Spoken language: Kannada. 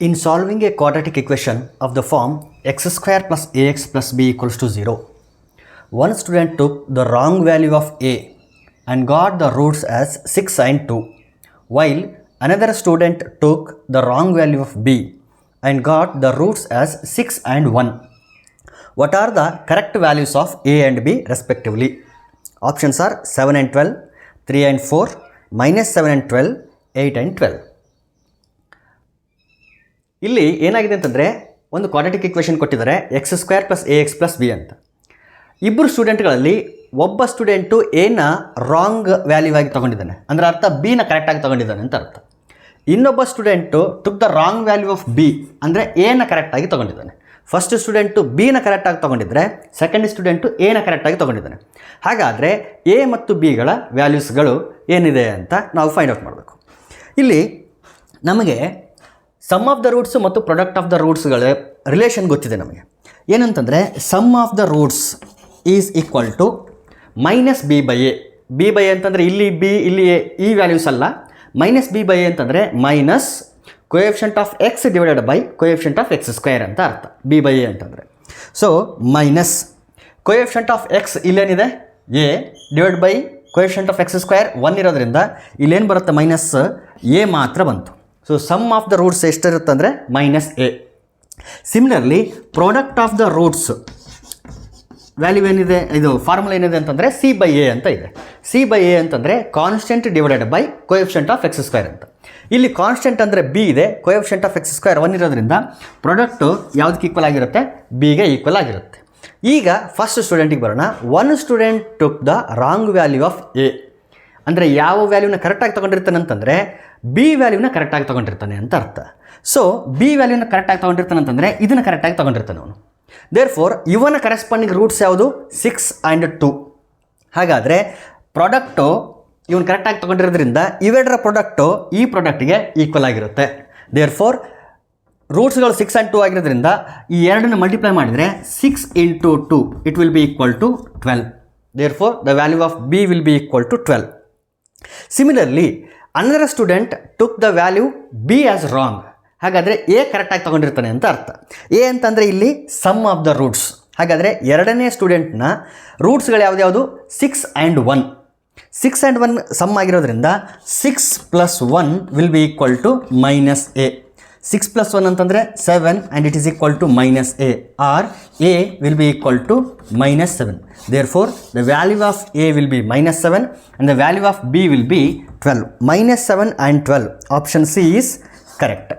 In solving a quadratic equation of the form x square plus ax plus b equals to 0, one student took the wrong value of a and got the roots as 6 and 2, while another student took the wrong value of b and got the roots as 6 and 1. What are the correct values of a and b respectively? Options are 7 and 12, 3 and 4, minus 7 and 12, 8 and 12. ಇಲ್ಲಿ ಏನಾಗಿದೆ ಅಂತಂದರೆ ಒಂದು ಕ್ವಾಡ್ರಾಟಿಕ್ ಇಕ್ವೇಷನ್ ಕೊಟ್ಟಿದ್ದಾರೆ X square plus A X plus B ಅಂತ. ಇಬ್ಬರು ಸ್ಟೂಡೆಂಟ್ಗಳಲ್ಲಿ ಒಬ್ಬ ಸ್ಟೂಡೆಂಟು ಎನ ರಾಂಗ್ ವ್ಯಾಲ್ಯೂ ಆಗಿ ತೊಗೊಂಡಿದ್ದಾನೆ, ಅಂದರೆ ಅರ್ಥ ಬಿನ ಕರೆಕ್ಟಾಗಿ ತೊಗೊಂಡಿದ್ದಾನೆ ಅಂತ ಅರ್ಥ. ಇನ್ನೊಬ್ಬ student took the wrong value of B, ಅಂದರೆ ಎನ ಕರೆಕ್ಟಾಗಿ ತೊಗೊಂಡಿದ್ದಾನೆ. ಫಸ್ಟ್ ಸ್ಟೂಡೆಂಟು ಬಿನ ಕರೆಕ್ಟಾಗಿ ತೊಗೊಂಡಿದ್ರೆ ಸೆಕೆಂಡ್ ಸ್ಟೂಡೆಂಟು ಎನ ಕರೆಕ್ಟಾಗಿ ತೊಗೊಂಡಿದ್ದಾನೆ. ಹಾಗಾದರೆ ಎ ಮತ್ತು ಬಿಗಳ ವ್ಯಾಲ್ಯೂಸ್ಗಳು ಏನಿದೆ ಅಂತ ನಾವು ಫೈಂಡ್ ಔಟ್ ಮಾಡಬೇಕು. ಇಲ್ಲಿ ನಮಗೆ ಸಮ್ ಆಫ್ ದ ರೂಟ್ಸ್ ಮತ್ತು ಪ್ರಾಡಕ್ಟ್ ಆಫ್ ದ ರೂಟ್ಸ್ಗಳ ರಿಲೇಷನ್ ಗೊತ್ತಿದೆ ನಮಗೆ. ಏನಂತಂದರೆ sum of the roots is equal to minus B by A. B by A ಅಂತಂದರೆ ಇಲ್ಲಿ ಬಿ ಇಲ್ಲಿ ಎ ಈ ವ್ಯಾಲ್ಯೂಸ್ ಅಲ್ಲ. ಮೈನಸ್ ಬಿ ಬೈ ಎ ಅಂತಂದರೆ minus coefficient of X divided by coefficient of X square ಅಂತ ಅರ್ಥ ಬಿ ಬೈ ಎ ಅಂತಂದರೆ. So minus coefficient of X ಇಲ್ಲೇನಿದೆ A divide by coefficient of X square 1 ಇರೋದ್ರಿಂದ ಇಲ್ಲೇನು ಬರುತ್ತೆ ಮೈನಸ್ ಎ ಮಾತ್ರ ಬಂತು. So sum of the roots ಎಷ್ಟಿರುತ್ತೆ ಅಂದರೆ minus A. Similarly product of the roots value ಏನಿದೆ, ಇದು ಫಾರ್ಮುಲಾ ಏನಿದೆ ಅಂತಂದರೆ ಸಿ ಬೈ ಎ ಅಂತ ಇದೆ. ಸಿ ಬೈ ಎ ಅಂತಂದರೆ constant divided by coefficient of X square ಅಂತ. ಇಲ್ಲಿ ಕಾನ್ಸ್ಟೆಂಟ್ ಅಂದರೆ ಬಿ ಇದೆ, ಕೋಎಫಿಷಿಯಂಟ್ ಆಫ್ ಎಕ್ಸ್ ಸ್ಕ್ವೇರ್ 1 ಇರೋದ್ರಿಂದ ಪ್ರಾಡಕ್ಟು ಯಾವುದಕ್ಕೆ ಈಕ್ವಲ್ ಆಗಿರುತ್ತೆ, ಬಿಗೆ ಈಕ್ವಲ್ ಆಗಿರುತ್ತೆ. ಈಗ ಫಸ್ಟ್ ಸ್ಟೂಡೆಂಟಿಗೆ ಬರೋಣ. One student took the wrong value of A, ಅಂದರೆ ಯಾವ ವ್ಯಾಲ್ಯೂನ ಕರೆಕ್ಟಾಗಿ ತೊಗೊಂಡಿರ್ತಾನೆ ಅಂತಂದರೆ ಬಿ ವ್ಯಾಲ್ಯೂನ ಕರೆಕ್ಟಾಗಿ ತೊಗೊಂಡಿರ್ತಾನೆ ಅಂತ ಅರ್ಥ. ಸೊ ಬಿ ವ್ಯಾಲ್ಯೂನ ಕರೆಕ್ಟಾಗಿ ತೊಗೊಂಡಿರ್ತಾನೆ ಅಂತಂದರೆ ಇದನ್ನು ಕರೆಕ್ಟಾಗಿ ತೊಗೊಂಡಿರ್ತಾನೆ ಅವನು. ದೇರ್ ಫೋರ್ ಇವನ ಕರೆಸ್ಪಾಂಡಿಂಗ್ ರೂಟ್ಸ್ ಯಾವುದು 6 ಆ್ಯಂಡ್ 2. ಹಾಗಾದರೆ ಪ್ರಾಡಕ್ಟು ಇವನು ಕರೆಕ್ಟಾಗಿ ತೊಗೊಂಡಿರೋದ್ರಿಂದ ಇವೆರಡರ ಪ್ರಾಡಕ್ಟು ಈ ಪ್ರಾಡಕ್ಟಿಗೆ ಈಕ್ವಲ್ ಆಗಿರುತ್ತೆ. ದೇರ್ ಫೋರ್ ರೂಟ್ಸ್ಗಳು 6 ಆ್ಯಂಡ್ 2 ಆಗಿರೋದ್ರಿಂದ ಈ ಎರಡನ್ನು ಮಲ್ಟಿಪ್ಲೈ ಮಾಡಿದರೆ 6 into 2 it will be equal to 12. Therefore the value of B will be equal to 12. Similarly another student took the value B as wrong. ಹಾಗಾದರೆ ಎ ಕರೆಕ್ಟಾಗಿ ತೊಗೊಂಡಿರ್ತಾನೆ ಅಂತ ಅರ್ಥ. ಎ ಅಂತಂದರೆ ಇಲ್ಲಿ ಸಮ್ ಆಫ್ ದ ರೂಟ್ಸ್. ಹಾಗಾದರೆ ಎರಡನೇ ಸ್ಟೂಡೆಂಟ್ನ ರೂಟ್ಸ್ಗಳು ಯಾವ್ದ್ಯಾವುದು 6 ಆ್ಯಂಡ್ 1. 6 ಆ್ಯಂಡ್ 1 ಸಮ್ ಆಗಿರೋದ್ರಿಂದ 6 plus 1 will be equal to minus A. 6 plus 1 ಅಂತಂದರೆ 7 and it is equal to minus A, or A will be equal to minus 7. Therefore, the value of A will be minus 7 and the value of B will be 12. Minus 7 and 12. Option C is correct.